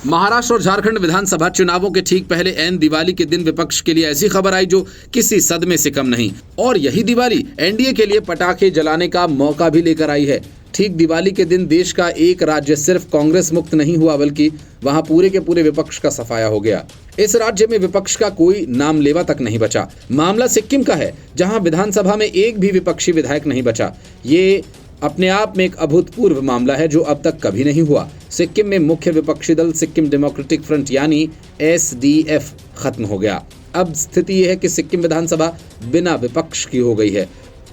महाराष्ट्र और झारखंड विधानसभा चुनावों के ठीक पहले ऐन दिवाली के दिन विपक्ष के लिए ऐसी खबर आई जो किसी सदमे से कम नहीं। और यही दिवाली एनडीए के लिए पटाखे जलाने का मौका भी लेकर आई है। ठीक दिवाली के दिन देश का एक राज्य सिर्फ कांग्रेस मुक्त नहीं हुआ, बल्कि वहां पूरे के पूरे विपक्ष का सफाया हो गया। इस राज्य में विपक्ष का कोई नाम लेवा तक नहीं बचा। मामला सिक्किम का है, जहां विधानसभा में एक भी विपक्षी विधायक नहीं बचा। ये अपने आप में एक अभूतपूर्व मामला है जो अब तक कभी नहीं हुआ। सिक्किम में मुख्य विपक्षी दल सिक्किम डेमोक्रेटिक फ्रंट यानी एसडीएफ खत्म हो गया। अब स्थिति यह है कि सिक्किम विधानसभा बिना विपक्ष की हो गई है।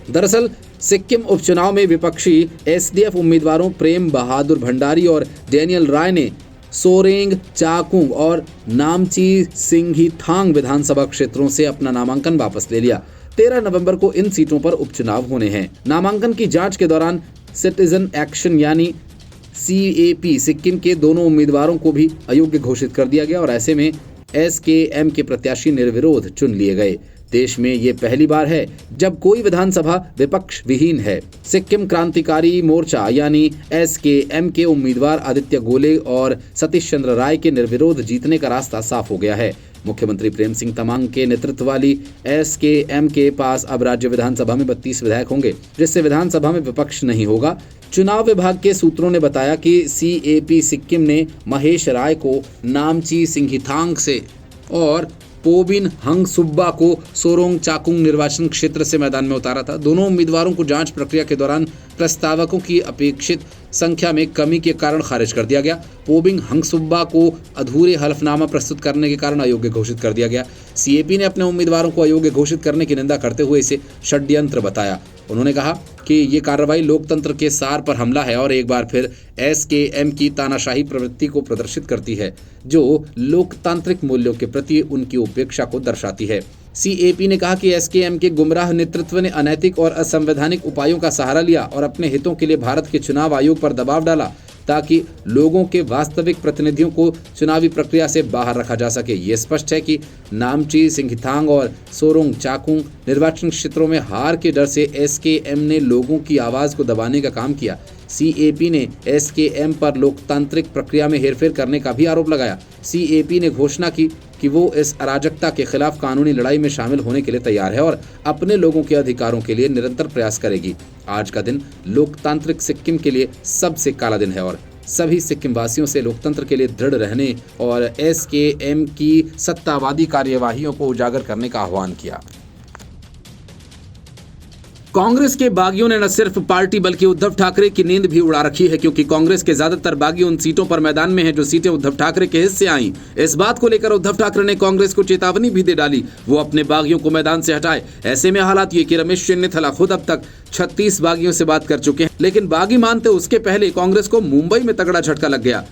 दरअसल सिक्किम उपचुनाव में विपक्षी एसडीएफ उम्मीदवारों प्रेम बहादुर भंडारी और डैनियल राय ने सोरेंग, चाकुंग और नामची सिंघीथांग विधानसभा क्षेत्रों से अपना नामांकन वापस ले लिया। 13 नवंबर को इन सीटों पर उपचुनाव होने हैं। नामांकन की जांच के दौरान सिटीजन एक्शन यानी सीएपी सिक्किम के दोनों उम्मीदवारों को भी अयोग्य घोषित कर दिया गया और ऐसे में एसकेएम के प्रत्याशी निर्विरोध चुन लिए गए। देश में ये पहली बार है जब कोई विधानसभा विपक्ष विहीन है। सिक्किम क्रांतिकारी मोर्चा यानी एसकेएम के उम्मीदवार आदित्य गोले और सतीश चंद्र राय के निर्विरोध जीतने का रास्ता साफ हो गया है। मुख्यमंत्री प्रेम सिंह तमांग के नेतृत्व वाली एसकेएम के पास अब राज्य विधानसभा में 32 विधायक होंगे, जिससे विधानसभा में विपक्ष नहीं होगा। चुनाव विभाग के सूत्रों ने बताया कि सीएपी सिक्किम ने महेश राय को नामची सिंघीथांग से और पोबिन हंगसुब्बा को सोरोंग चाकुंग निर्वाचन क्षेत्र से मैदान में उतारा था। दोनों उम्मीदवारों को जांच प्रक्रिया के दौरान प्रस्तावकों की अपेक्षित संख्या में कमी के कारण खारिज कर दिया गया। पोबिंग हंगसुब्बा को अधूरे हलफनामा प्रस्तुत करने के कारण अयोग्य घोषित कर दिया गया। सीएपी ने अपने उम्मीदवारों को अयोग्य घोषित करने की निंदा करते हुए इसे षड्यंत्र बताया। उन्होंने कहा कि ये कार्रवाई लोकतंत्र के सार पर हमला है और एक बार फिर एसकेएम की तानाशाही प्रवृत्ति को प्रदर्शित करती है, जो लोकतांत्रिक मूल्यों के प्रति उनकी उपेक्षा को दर्शाती है। सीएपी ने कहा कि एसकेएम के गुमराह नेतृत्व ने अनैतिक और असंवैधानिक उपायों का सहारा लिया और अपने हितों के लिए भारत के चुनाव आयोग पर दबाव डाला ताकि लोगों के वास्तविक प्रतिनिधियों को चुनावी प्रक्रिया से बाहर रखा जा सके। ये स्पष्ट है कि नामची सिंघीथांग और सोरोंग चाकुंग निर्वाचन क्षेत्रों में हार के डर से एसकेएम ने लोगों की आवाज को दबाने का काम किया। सीएपी ने एसकेएम पर लोकतांत्रिक प्रक्रिया में हेरफेर करने का भी आरोप लगाया। सीएपी ने घोषणा की कि वो इस अराजकता के खिलाफ कानूनी लड़ाई में शामिल होने के लिए तैयार है और अपने लोगों के अधिकारों के लिए निरंतर प्रयास करेगी। आज का दिन लोकतांत्रिक सिक्किम के लिए सबसे काला दिन है और सभी सिक्किम वासियों से लोकतंत्र के लिए दृढ़ रहने और एसकेएम की सत्तावादी कार्यवाहियों को उजागर करने का आह्वान किया। कांग्रेस के बागियों ने न सिर्फ पार्टी बल्कि उद्धव ठाकरे की नींद भी उड़ा रखी है, क्योंकि कांग्रेस के ज्यादातर बागी उन सीटों पर मैदान में हैं जो सीटें उद्धव ठाकरे के हिस्से आईं। इस बात को लेकर उद्धव ठाकरे ने कांग्रेस को चेतावनी भी दे डाली, वो अपने बागियों को मैदान से हटाए। ऐसे में हालात ये कि रमेश चेन्निथला खुद अब तक 36 बागियों से बात कर चुके हैं, लेकिन बागी मानते उसके पहले कांग्रेस को मुंबई में तगड़ा झटका लग गया।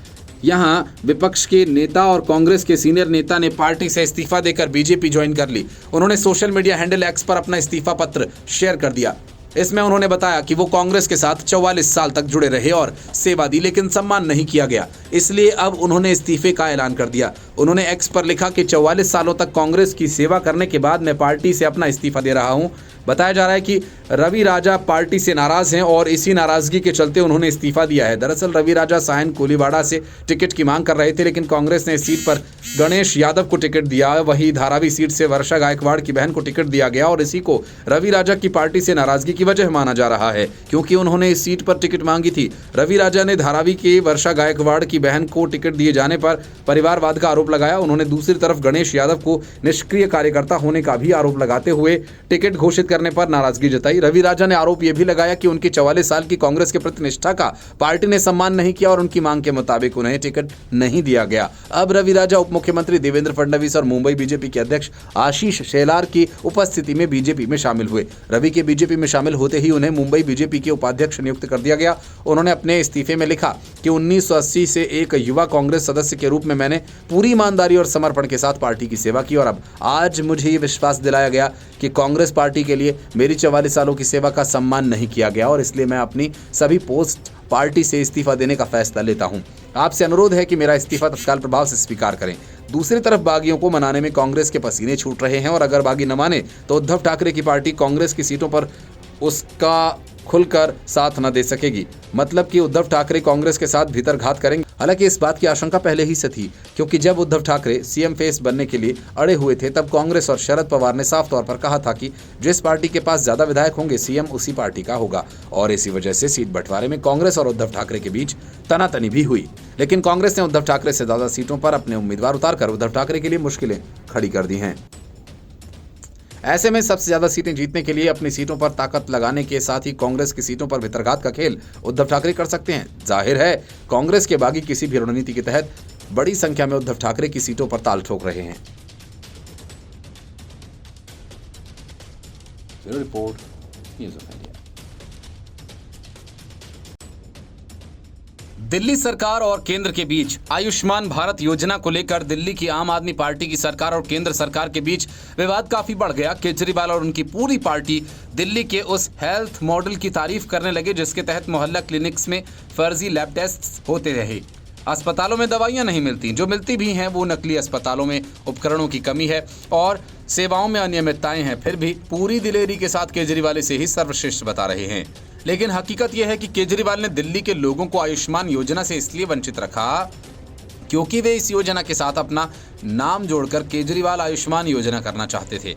यहां विपक्ष के नेता और कांग्रेस के सीनियर नेता ने पार्टी से इस्तीफा देकर बीजेपी ज्वाइन कर ली। उन्होंने सोशल मीडिया हैंडल एक्स पर अपना इस्तीफा पत्र शेयर कर दिया। इसमें उन्होंने बताया कि वो कांग्रेस के साथ 44 साल तक जुड़े रहे और सेवा दी, लेकिन सम्मान नहीं किया गया, इसलिए अब उन्होंने इस्तीफे का ऐलान कर दिया। उन्होंने एक्स पर लिखा कि 44 सालों तक कांग्रेस की सेवा करने के बाद मैं पार्टी से अपना इस्तीफा दे रहा हूं। बताया जा रहा है कि रवि राजा पार्टी से नाराज हैं और इसी नाराजगी के चलते उन्होंने इस्तीफा दिया है। दरअसल रवि राजा सायन कोलीवाड़ा से टिकट की मांग कर रहे थे, लेकिन कांग्रेस ने इस सीट पर गणेश यादव को टिकट दिया। वहीं धारावी सीट से वर्षा गायकवाड़ की बहन को टिकट दिया गया और इसी को रवि राजा की पार्टी से नाराजगी की वजह माना जा रहा है, क्योंकि उन्होंने इस सीट पर टिकट मांगी थी। रवि राजा ने धारावी के वर्षा गायकवाड़ की बहन को टिकट दिए जाने पर परिवारवाद का आरोप लगाया। उन्होंने दूसरी तरफ गणेश यादव को निष्क्रिय कार्यकर्ता होने का भी आरोप लगाते हुए टिकट घोषित करने पर नाराजगी जताई। रवि राजा ने आरोप यह भी लगाया कि उनकी 44 साल की कांग्रेस के प्रति निष्ठा का पार्टी ने सम्मान नहीं किया और उनकी मांग के मुताबिक उन्हें टिकट नहीं दिया गया। अब रवि राजा उप मुख्यमंत्री देवेंद्र फडणवीस और मुंबई बीजेपी के अध्यक्ष आशीष शेलार की उपस्थिति में बीजेपी में शामिल हुए। रवि के बीजेपी में शामिल होते ही उन्हें मुंबई बीजेपी के उपाध्यक्ष नियुक्त कर दिया गया। उन्होंने अपने इस्तीफे में लिखा कि 1980 से एक युवा कांग्रेस सदस्य के रूप में मैंने पूरी ईमानदारी और समर्पण के साथ पार्टी की सेवा की और अब आज मुझे ये विश्वास दिलाया गया कि कांग्रेस पार्टी के लिए मेरी 44 सालों की सेवा का सम्मान नहीं किया गया और इसलिए मैं अपनी सभी पोस्ट पार्टी से इस्तीफा देने का फैसला लेता हूं। आपसे अनुरोध है कि मेरा इस्तीफा तत्काल प्रभाव से स्वीकार करें। दूसरी तरफ बागियों को मनाने में कांग्रेस के पसीने छूट रहे हैं और अगर बागी न माने तो उद्धव ठाकरे की पार्टी कांग्रेस की सीटों पर उसका खुलकर साथ न दे सकेगी। मतलब कि उद्धव ठाकरे कांग्रेस के साथ भीतर घात करेंगे। हालांकि इस बात की आशंका पहले ही से थी, क्योंकि जब उद्धव ठाकरे सीएम फेस बनने के लिए अड़े हुए थे तब कांग्रेस और शरद पवार ने साफ तौर पर कहा था कि जिस पार्टी के पास ज्यादा विधायक होंगे सीएम उसी पार्टी का होगा, और इसी वजह से सीट बंटवारे में कांग्रेस और उद्धव ठाकरे के बीच तनातनी भी हुई। लेकिन कांग्रेस ने उद्धव ठाकरे से ज्यादा सीटों पर अपने उम्मीदवार उतारकर उद्धव ठाकरे के लिए मुश्किलें खड़ी कर दी हैं। ऐसे में सबसे ज्यादा सीटें जीतने के लिए अपनी सीटों पर ताकत लगाने के साथ ही कांग्रेस की सीटों पर भितरघात का खेल उद्धव ठाकरे कर सकते हैं। जाहिर है कांग्रेस के बागी किसी भी रणनीति के तहत बड़ी संख्या में उद्धव ठाकरे की सीटों पर ताल ठोक रहे हैं। Report news of India. Delhi सरकार और केंद्र के बीच आयुष्मान भारत योजना को लेकर दिल्ली की आम आदमी पार्टी की सरकार और केंद्र सरकार के बीच विवाद काफी बढ़ गया। केजरीवाल और उनकी पूरी पार्टी दिल्ली के उस हेल्थ मॉडल की तारीफ करने लगे जिसके तहत मोहल्ला क्लिनिक्स में फर्जी लैब टेस्ट होते रहे। अस्पतालों में दवाइयां नहीं मिलती, जो मिलती भी हैं वो नकली अस्पतालों में उपकरणों की कमी है और सेवाओं में अनियमितताएं हैं। फिर भी पूरी दिलेरी के साथ केजरीवाल इसे ही सर्वश्रेष्ठ बता रहे हैं। लेकिन हकीकत यह है कि केजरीवाल ने दिल्ली के लोगों को आयुष्मान योजना से इसलिए वंचित रखा क्योंकि वे इस योजना के साथ अपना नाम जोड़कर केजरीवाल आयुष्मान योजना करना चाहते थे।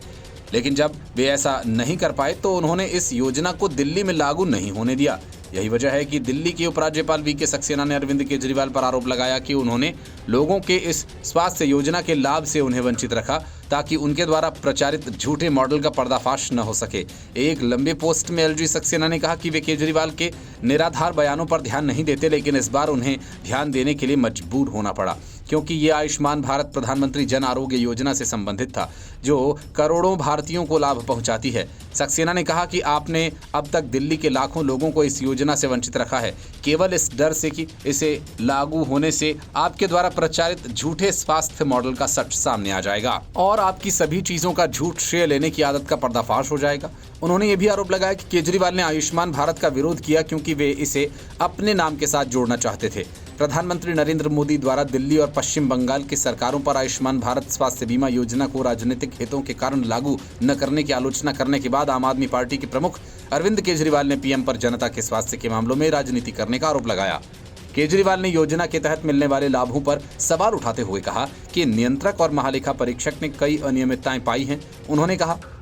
लेकिन जब वे ऐसा नहीं कर पाए तो उन्होंने इस योजना को दिल्ली में लागू नहीं होने दिया। यही वजह है कि दिल्ली के उपराज्यपाल वीके सक्सेना ने अरविंद केजरीवाल पर आरोप लगाया कि उन्होंने लोगों के इस स्वास्थ्य योजना के लाभ से उन्हें वंचित रखा ताकि उनके द्वारा प्रचारित झूठे मॉडल का पर्दाफाश न हो सके। एक लंबे पोस्ट में एलजी सक्सेना ने कहा कि वे केजरीवाल के निराधार बयानों पर ध्यान नहीं देते, लेकिन इस बार उन्हें ध्यान देने के लिए मजबूर होना पड़ा क्योंकि ये आयुष्मान भारत प्रधानमंत्री जन आरोग्य योजना से संबंधित था जो करोड़ों भारतीयों को लाभ पहुंचाती है। सक्सेना ने कहा कि आपने अब तक दिल्ली के लाखों लोगों को इस योजना से वंचित रखा है, केवल इस डर से कि इसे लागू होने से आपके द्वारा प्रचारित झूठे स्वास्थ्य मॉडल का सच सामने आ जाएगा और आपकी सभी चीजों का झूठ श्रेय लेने की आदत का पर्दाफाश हो जाएगा। उन्होंने ये भी आरोप लगाया कि केजरीवाल ने आयुष्मान भारत का विरोध किया क्योंकि वे इसे अपने नाम के साथ जोड़ना चाहते थे। प्रधानमंत्री नरेंद्र मोदी द्वारा दिल्ली और पश्चिम बंगाल की सरकारों पर आयुष्मान भारत स्वास्थ्य बीमा योजना को राजनीतिक हितों के कारण लागू न करने की आलोचना करने के बाद आम आदमी पार्टी के प्रमुख अरविंद केजरीवाल ने पीएम पर जनता के स्वास्थ्य के मामलों में राजनीति करने का आरोप लगाया। केजरीवाल ने योजना के तहत मिलने वाले लाभों पर सवाल उठाते हुए कहा कि नियंत्रक और महालेखा परीक्षक ने कई अनियमितताएं पाई हैं। उन्होंने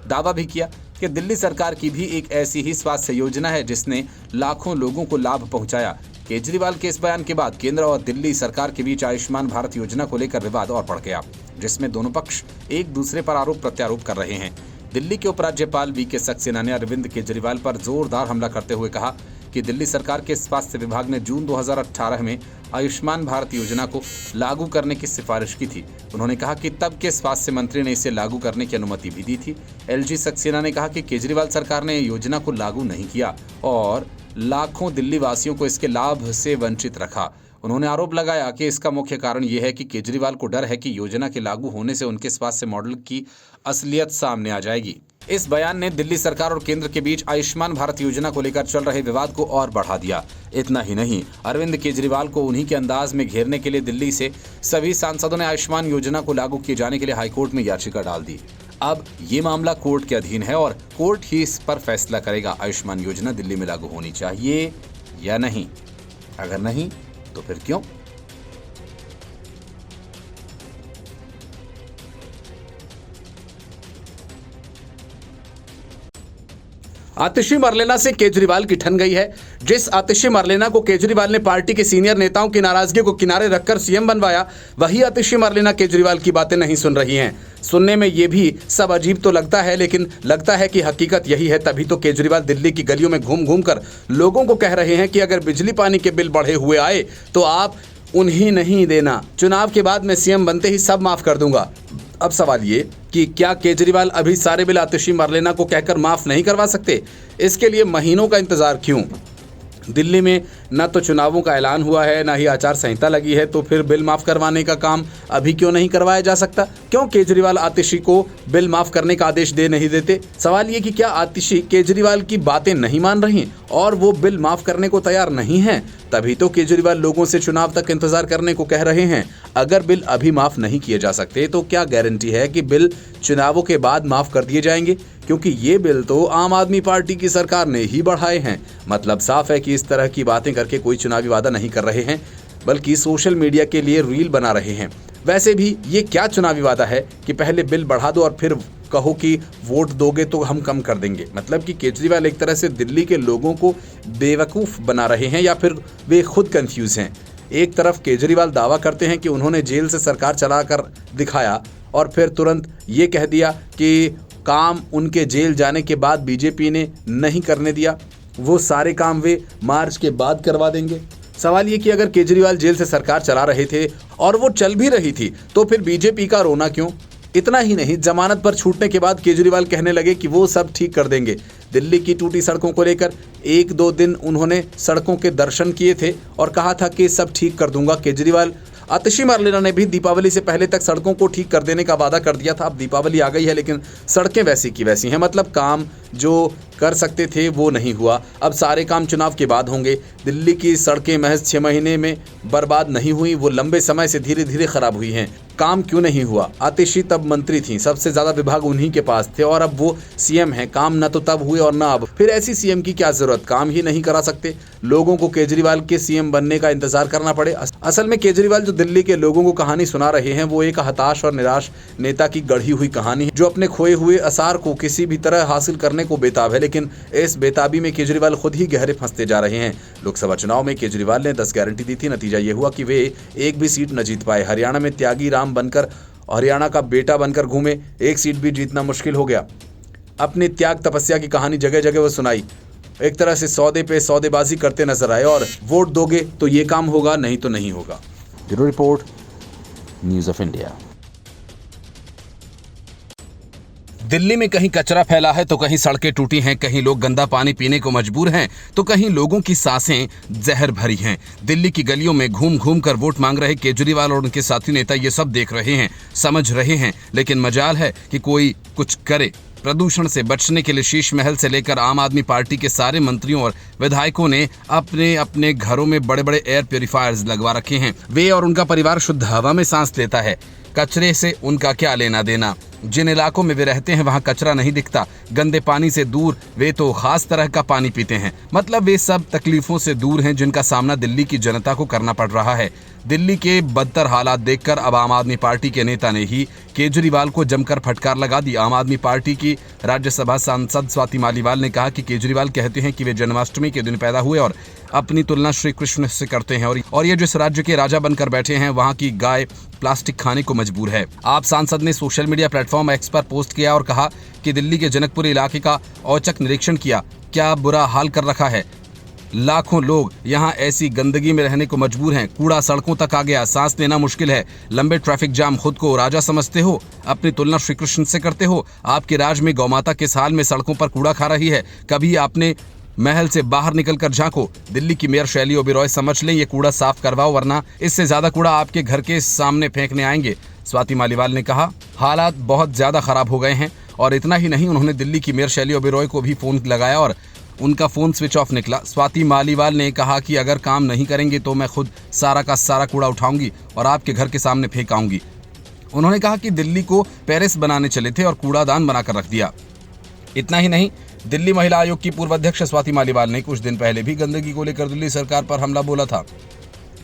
दावा भी किया कि दिल्ली सरकार की भी एक ऐसी ही स्वास्थ्य योजना है जिसने लाखों लोगों को लाभ पहुंचाया। केजरीवाल के इस बयान के बाद केंद्र और दिल्ली सरकार के बीच आयुष्मान भारत योजना को लेकर विवाद और बढ़ गया, जिसमें दोनों पक्ष एक दूसरे पर आरोप प्रत्यारोप कर रहे हैं। दिल्ली के उपराज्यपाल वीके सक्सेना ने अरविंद केजरीवाल पर जोरदार हमला करते हुए कहा कि दिल्ली सरकार के स्वास्थ्य विभाग ने जून 2018 में आयुष्मान भारत योजना को लागू करने की सिफारिश की थी। उन्होंने कहा कि तब के स्वास्थ्य मंत्री ने इसे लागू करने की अनुमति भी दी थी। एलजी सक्सेना ने कहा कि केजरीवाल सरकार ने योजना को लागू नहीं किया और लाखों दिल्ली वासियों को इसके लाभ से वंचित रखा। उन्होंने आरोप लगाया कि इसका मुख्य कारण यह है कि केजरीवाल को डर है कि योजना के लागू होने से उनके स्वास्थ्य मॉडल की असलियत सामने आ जाएगी। इस बयान ने दिल्ली सरकार और केंद्र के बीच आयुष्मान भारत योजना को लेकर चल रहे विवाद को और बढ़ा दिया। इतना ही नहीं, अरविंद केजरीवाल को उन्हीं के अंदाज में घेरने के लिए दिल्ली से सभी सांसदों ने आयुष्मान योजना को लागू किए जाने के लिए हाईकोर्ट में याचिका डाल दी। अब ये मामला कोर्ट के अधीन है और कोर्ट ही इस पर फैसला करेगा आयुष्मान योजना दिल्ली में लागू होनी चाहिए या नहीं। अगर नहीं तो फिर क्यों? आतिशी मरलेना से केजरीवाल की ठन गई है। जिस आतिशी मरलेना को केजरीवाल ने पार्टी के सीनियर नेताओं की नाराजगी को किनारे रखकर सीएम बनवाया, वही आतिशी मरलेना केजरीवाल की बातें नहीं सुन रही हैं। सुनने में ये भी सब अजीब तो लगता है, लेकिन लगता है कि हकीकत यही है। तभी तो केजरीवाल दिल्ली की गलियों में घूम घूम कर लोगों को कह रहे हैं कि अगर बिजली पानी के बिल बढ़े हुए आए तो आप उन्हें नहीं देना, चुनाव के बाद मैं सीएम बनते ही सब माफ कर दूंगा। अब सवाल ये कि क्या केजरीवाल अभी सारे बिल आतिशी मरलेना को कहकर माफ नहीं करवा सकते? इसके लिए महीनों का इंतजार क्यों? दिल्ली में न तो चुनावों का ऐलान हुआ है, न ही आचार संहिता लगी है, तो फिर बिल माफ करवाने का काम अभी क्यों नहीं करवाया जा सकता? क्यों केजरीवाल आतिशी को बिल माफ करने का आदेश दे नहीं देते? सवाल ये कि क्या आतिशी केजरीवाल की बातें नहीं मान रही और वो बिल माफ करने को तैयार नहीं हैं? तभी तो केजरीवाल लोगों से चुनाव तक इंतजार करने को कह रहे हैं। अगर बिल अभी माफ नहीं किए जा सकते तो क्या गारंटी है कि बिल चुनावों के बाद माफ कर दिए जाएंगे? क्योंकि ये बिल तो आम आदमी पार्टी की सरकार ने ही बढ़ाए हैं। मतलब साफ है कि इस तरह की बातें करके कोई चुनावी वादा नहीं कर रहे हैं। बल्कि सोशल मीडिया के लिए रील बना रहे हैं। वैसे भी ये क्या चुनावी वादा है कि पहले बिल बढ़ा दो और फिर कहो कि वोट दोगे तो हम कम कर देंगे। मतलब कि केजरीवाल एक तरह से दिल्ली के लोगों को बेवकूफ़ बना रहे हैं या फिर वे खुद कंफ्यूज हैं। एक तरफ केजरीवाल दावा करते हैं कि उन्होंने जेल से सरकार चलाकर दिखाया और फिर तुरंत ये कह दिया कि काम उनके जेल जाने के बाद बीजेपी ने नहीं करने दिया, वो सारे काम वे मार्च के बाद करवा देंगे। सवाल ये कि अगर केजरीवाल जेल से सरकार चला रहे थे और वो चल भी रही थी तो फिर बीजेपी का रोना क्यों? इतना ही नहीं, जमानत पर छूटने के बाद केजरीवाल कहने लगे कि वो सब ठीक कर देंगे। दिल्ली की टूटी सड़कों को लेकर 1-2 दिन उन्होंने सड़कों के दर्शन किए थे और कहा था कि सब ठीक कर दूंगा। केजरीवाल आतिशी मरलेना ने भी दीपावली से पहले तक सड़कों को ठीक कर देने का वादा कर दिया था। अब दीपावली आ गई है लेकिन सड़कें वैसी की वैसी हैं। मतलब काम जो कर सकते थे वो नहीं हुआ। अब सारे काम चुनाव के बाद होंगे। दिल्ली की सड़कें महज 6 महीने में बर्बाद नहीं हुई, वो लंबे समय से धीरे धीरे खराब हुई हैं। काम क्यों नहीं हुआ? आतिशी तब मंत्री थी, सबसे ज्यादा विभाग उन्हीं के पास थे और अब वो सीएम हैं। काम न तो तब हुए और न अब। फिर ऐसी सीएम की क्या जरूरत? काम ही नहीं करा सकते। लोगों को केजरीवाल के सीएम बनने का इंतजार करना पड़े। असल में केजरीवाल जो दिल्ली के लोगों को कहानी सुना रहे हैं वो एक हताश और निराश नेता की गढ़ी हुई कहानी है, जो अपने खोए हुए आसार को किसी भी तरह हासिल करने को बेताब है। लेकिन इस बेताबी में केजरीवाल खुद ही गहरे फंसते जा रहे हैं। लोकसभा चुनाव में केजरीवाल ने 10 गारंटी दी थी, नतीजा ये हुआ कि वे एक भी सीट न जीत पाए। हरियाणा में त्यागी राम बनकर, हरियाणा का बेटा बनकर घूमे, एक सीट भी जीतना मुश्किल हो गया। अपनी त्याग तपस्या की कहानी जगह जगह वो सुनाई। एक तरह से सौदे पे सौदेबाजी करते नजर आए और वोट दोगे तो ये काम होगा, नहीं तो नहीं होगा। Bureau report, news of India. Delhi में कहीं कचरा फैला है तो कहीं सड़कें टूटी हैं, कहीं लोग गंदा पानी पीने को मजबूर हैं तो कहीं लोगों की सांसें जहर भरी हैं। दिल्ली की गलियों में घूम घूम कर वोट मांग रहे केजरीवाल और उनके साथी नेता ये सब देख रहे हैं, समझ रहे हैं, लेकिन मजाल है कि कोई कुछ करे। प्रदूषण से बचने के लिए शीश महल से लेकर आम आदमी पार्टी के सारे मंत्रियों और विधायकों ने अपने अपने घरों में बड़े बड़े एयर प्यूरिफायर्स लगवा रखे हैं। वे और उनका परिवार शुद्ध हवा में सांस लेता है, कचरे से उनका क्या लेना देना। जिन इलाकों में वे रहते हैं वहां कचरा नहीं दिखता, गंदे पानी से दूर वे तो खास तरह का पानी पीते हैं। मतलब वे सब तकलीफों से दूर हैं जिनका सामना दिल्ली की जनता को करना पड़ रहा है। दिल्ली के बदतर हालात देखकर अब आम आदमी पार्टी के नेता ने ही केजरीवाल को जमकर फटकार लगा दी। आम आदमी पार्टी की राज्यसभा सांसद स्वाति मालीवाल ने कहा कि केजरीवाल कहते हैं कि वे जन्माष्टमी के दिन पैदा हुए और अपनी तुलना श्री कृष्ण से करते हैं और ये जिस राज्य के राजा बनकर बैठे हैं वहां की गाय प्लास्टिक खाने को मजबूर है। आप सांसद ने सोशल मीडिया प्लेटफॉर्म एक्स पर पोस्ट किया और कहा कि दिल्ली के जनकपुर इलाके का औचक निरीक्षण किया, क्या बुरा हाल कर रखा है। लाखों लोग यहाँ ऐसी गंदगी में रहने को मजबूर हैं। कूड़ा सड़कों तक आ गया, सांस लेना मुश्किल है। लंबे ट्रैफिक जाम, खुद को राजा समझते हो, अपनी तुलना श्री कृष्ण से करते हो। आपके राज में गौमाता किस हाल में सड़कों पर कूड़ा खा रही है, कभी आपने महल से बाहर निकलकर झांको। दिल्ली की मेयर शैली ओबेरॉय समझ लें, ये कूड़ा साफ करवाओ वरना इससे ज्यादा कूड़ा आपके घर के सामने फेंकने आएंगे। स्वाति मालीवाल ने कहा हालात बहुत ज्यादा खराब हो गए हैं। और इतना ही नहीं, उन्होंने दिल्ली की मेयर शैली ओबेरॉय को भी फोन लगाया और उनका फोन स्विच ऑफ निकला। स्वाति मालीवाल ने कहा कि अगर काम नहीं करेंगे तो मैं खुद सारा का सारा कूड़ा उठाऊंगी और आपके घर के सामने फेंक आऊंगी। उन्होंने कहा कि दिल्ली को पेरिस बनाने चले थे और कूड़ादान बनाकर रख दिया। इतना ही नहीं, दिल्ली महिला आयोग की पूर्व अध्यक्ष स्वाति मालीवाल ने कुछ दिन पहले भी गंदगी को लेकर दिल्ली सरकार पर हमला बोला था।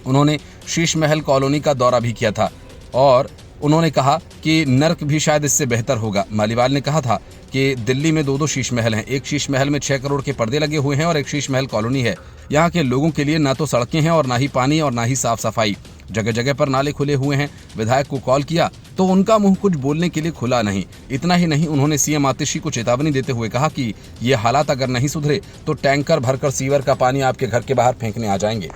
उन्होंने शीश महल कॉलोनी का दौरा भी किया था और उन्होंने कहा कि नर्क भी शायद इससे बेहतर होगा। मालीवाल ने कहा था कि दिल्ली में 2 शीश महल हैं। एक शीश महल में 6 करोड़ के पर्दे लगे हुए हैं और एक शीश महल कॉलोनी है। यहाँ के लोगों के लिए ना तो सड़कें हैं और ना ही पानी और ना ही साफ सफाई। जगह जगह पर नाले खुले हुए हैं। विधायक को कॉल किया तो उनका मुंह कुछ बोलने के लिए खुला नहीं। इतना ही नहीं, उन्होंने सीएम आतिशी को चेतावनी देते हुए कहा कि ये हालात अगर नहीं सुधरे तो टैंकर भरकर सीवर का पानी आपके घर के बाहर फेंकने आ जाएंगे।